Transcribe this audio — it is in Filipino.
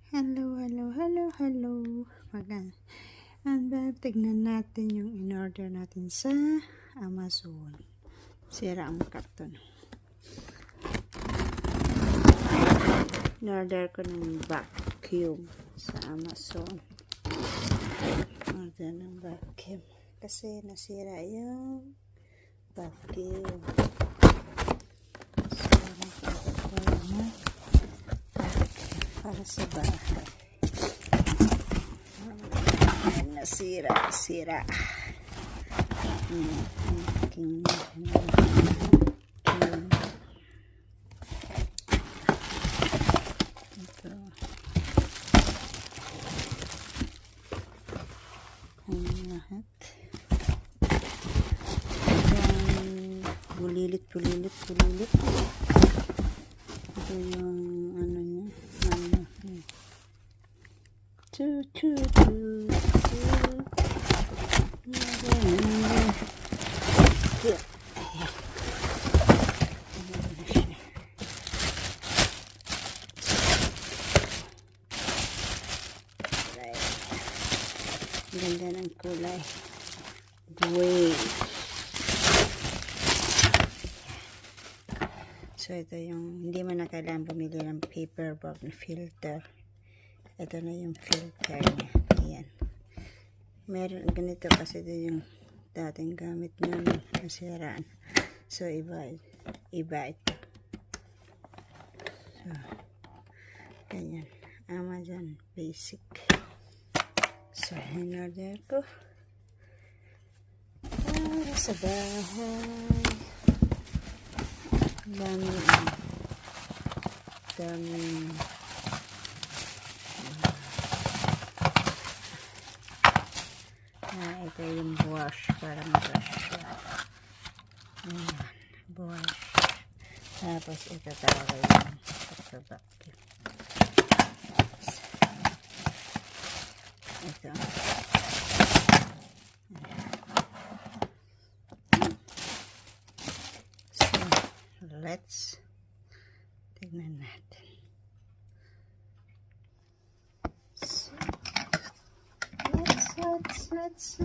Hello. Tignan natin yung in-order natin sa Amazon. Sira ang karton. In-order ko ng vacuum sa Amazon. Order ng vacuum. Kasi nasira yung vacuum. Para sa bahay. Nasira. Aking ito. Ang lahat. Bulilit. Ito yung ano niya. Ganda ng kulay. Gray. So ito yung hindi mo na kailangan bumili ng paper bag na filter. Ito na yung filter niya. Ayan. Meron ganito kasi ito yung dating gamit namin. Nasiraan. So iba ito. So ganyan. Amazon basic. So in-order ko para sa bahay. Dami ito yung brush para mag-brush siya. Ayan, brush. Tapos ito talaga yung vacuum. Ito. So, let's tignan natin. So, let's